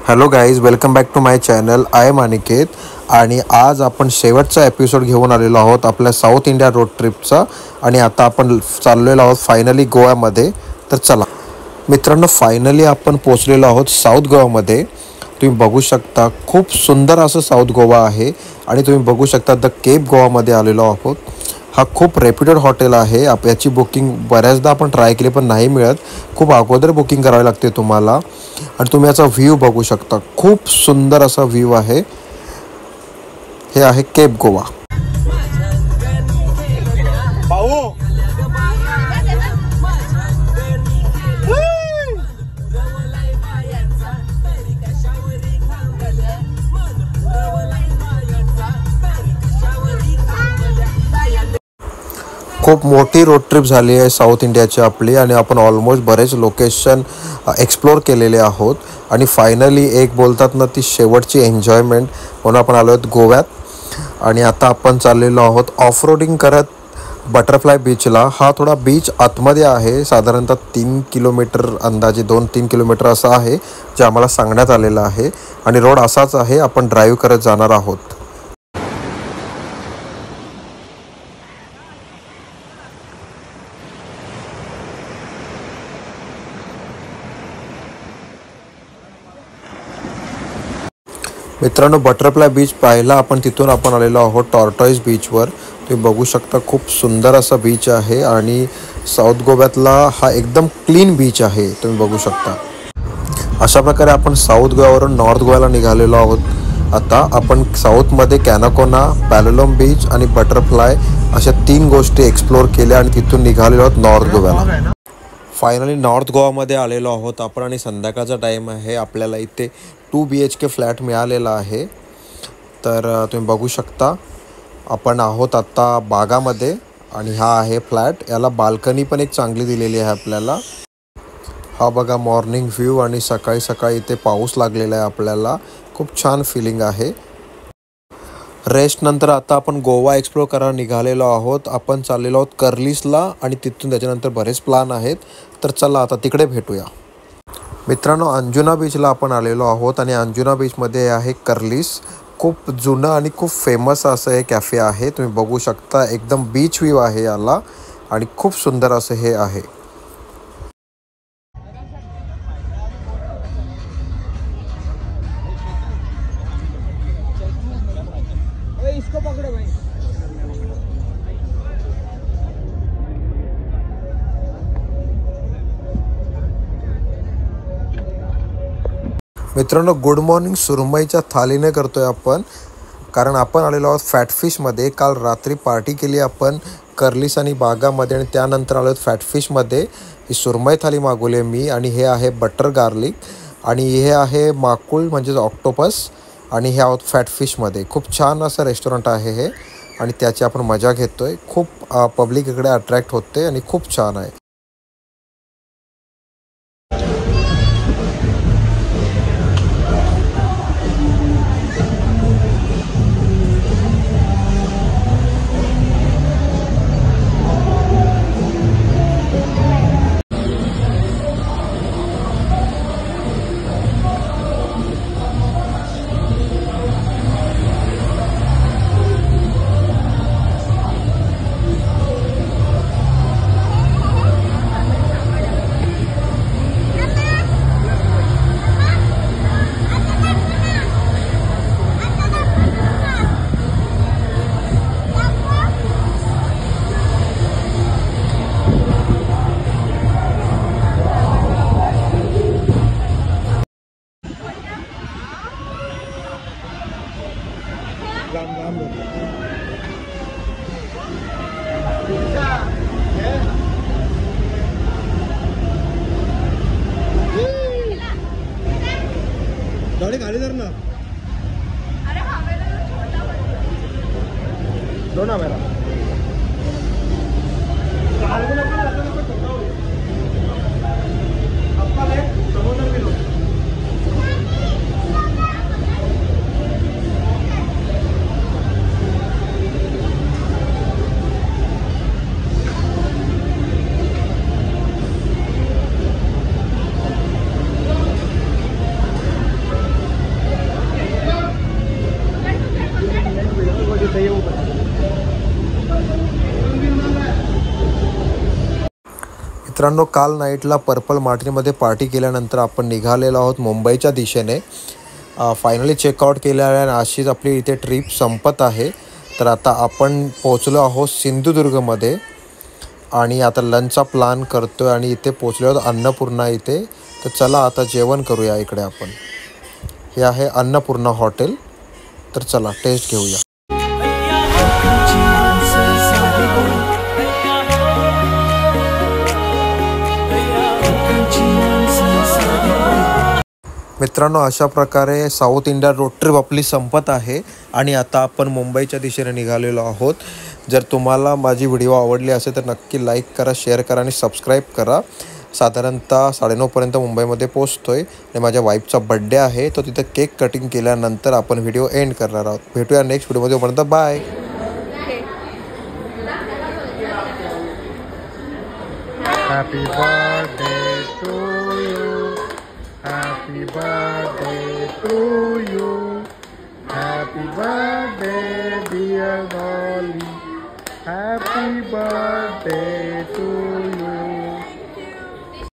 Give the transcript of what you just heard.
Hello guys, welcome back to my channel. I am Aniket आणि आज आपण शेवटचा एपिसोड घेऊन आलेलो आहोत आपल्या साऊथ इंडिया रोड ट्रिपचा. आणि आता आपण चाललेलो आहोत फायनली गोव्यामध्ये. तर चला मित्रांनो, फायनली आपण पोचलेलो आहोत साऊथ गोवामध्ये. तुम्ही बघू शकता खूप सुंदर असं साऊथ गोवा आहे आणि तुम्ही बघू शकता द केप गोवामध्ये आलेलो आहोत. हा खूप रेप्युटेड हॉटेल आहे. याची बुकिंग बऱ्याचदा आपण ट्राय केली पण नाही मिळत. खूप अगोदर बुकिंग करावी लागते तुम्हाला. आणि तुम्ही याचा व्ह्यू बघू शकता, खूप सुंदर असा व्ह्यू आहे. हे आहे केप गोवा. खूप मोठी रोड ट्रिप झाली आहे साऊथ इंडियाची आपली आणि आपण ऑलमोस्ट बरेच लोकेशन एक्सप्लोर केलेले आहोत. आणि फायनली एक बोलतात ना, ती शेवटची एन्जॉयमेंट म्हणून आपण आलो आहोत गोव्यात. आणि आता आपण चाललेलो आहोत ऑफ रोडिंग करत बटरफ्लाय बीचला. हा थोडा बीच आतमध्ये आहे, साधारणतः 3 किलोमीटर, अंदाजे 2-3 किलोमीटर असा आहे जे आम्हाला सांगण्यात आलेलं आहे. आणि रोड असाच आहे, आपण ड्राईव्ह करत जाणार आहोत. मित्रांनो, बटरफ्लाय बीच पाहायला आपण तिथून आलेलो आहोत टॉर्टॉईस बीचवर. तुम्ही बघू शकता खूप सुंदर असा बीच आहे आणि साऊथ गोव्यातला हा एकदम क्लीन बीच आहे. तुम्ही बघू शकता अशा प्रकारे आपण साऊथ गोव्यावरून नॉर्थ गोव्याला निघालेलो आहोत. आता आपण साऊथमध्ये कॅनाकोना, पॅलोलम बीच आणि बटरफ्लाय अशा 3 गोष्टी एक्सप्लोर केल्या आणि तिथून निघालेलो आहोत नॉर्थ गोव्याला. फायनली नॉर्थ गोवामध्ये आलेलो आहोत आपण आणि संध्याकाळचा टाईम आहे. आपल्याला इथे 2 BHK फ्लॅट मिळालेला आहे. तर तुम्ही बघू शकता आपण आहोत आत्ता बागामध्ये आणि हा आहे फ्लॅट. याला बाल्कनी पण एक चांगली दिलेली आहे आपल्याला. हा बघा मॉर्निंग व्ह्यू आणि सकाळी सकाळी इथे पाऊस लागलेला आहे आपल्याला. खूप छान फिलिंग आहे. रेस्ट नंतर आता आपण गोवा एक्सप्लोर करायला निघालेलो आहोत. आपण चाललेलो आहोत कर्लिसला आणि तिथून त्याच्यानंतर बरेच प्लॅन आहेत. तर चला आता तिकडे भेटूया. मित्रांनो, अंजुना बीचला आपण आलेलो आहोत आणि अंजुना बीचमध्ये आहे कर्लिस. खूप जुनं आणि खूप फेमस असं हे कॅफे आहे. तुम्ही बघू शकता एकदम बीच व्ह्यू आहे याला आणि खूप सुंदर असं हे आहे. मित्रांनो, गुड मॉर्निंग सुरमईच्या थालीने करतोय आपण, कारण आपण आलेलो आहोत फॅटफिशमध्ये. काल रात्री पार्टी केली आपण कर्लिस आणि बागामध्ये आणि त्यानंतर आलो आहोत फॅटफिशमध्ये. ही सुरमई थाली मागवली आहे मी आणि हे आहे बटर गार्लिक आणि हे आहे माकुळ म्हणजेच ऑक्टोपस आणि हे आहोत फॅटफिशमध्ये. खूप छान असं रेस्टॉरंट आहे हे आणि त्याची आपण मजा घेतोय. खूप पब्लिक इकडे अट्रॅक्ट होते आणि खूप छान आहे. गाड़ी खाली करना दो ना मेरा मित्रांनो, काल नाईटला पर्पल मार्टिनमध्ये पार्टी केल्यानंतर आपण निघालेलो आहोत मुंबईच्या दिशेने. फायनली चेकआउट केलं आहे आणि अशीच आपली इथे ट्रिप संपत आहे. तर आता आपण पोहोचलो आहोत सिंधुदुर्गमध्ये आणि आता लंचचा प्लॅन करतो आहे आणि इथे पोहोचलो आहोत अन्नपूर्णा इथे. तर चला आता जेवण करूया इकडे आपण. हे आहे अन्नपूर्णा हॉटेल. तर चला टेस्ट घेऊया. मित्रांनो, अशा प्रकारे साऊथ इंडिया रोड ट्रिप आपली संपत आहे आणि आता आपण मुंबईच्या दिशेने निघालेलो आहोत. जर तुम्हाला माझी व्हिडिओ आवडली असेल तर नक्की लाईक करा, शेअर करा आणि सबस्क्राईब करा. साधारणतः 9:30पर्यंत मुंबईमध्ये पोचतो आहे आणि माझ्या वाईफचा बड्डे आहे. तो तिथं केक कटिंग केल्यानंतर आपण व्हिडिओ एंड करणार आहोत. भेटूया नेक्स्ट व्हिडिओमध्ये. तोपर्यंत bye. Happy birthday to you. Happy birthday to you. Happy birthday dear Dolly. Happy birthday to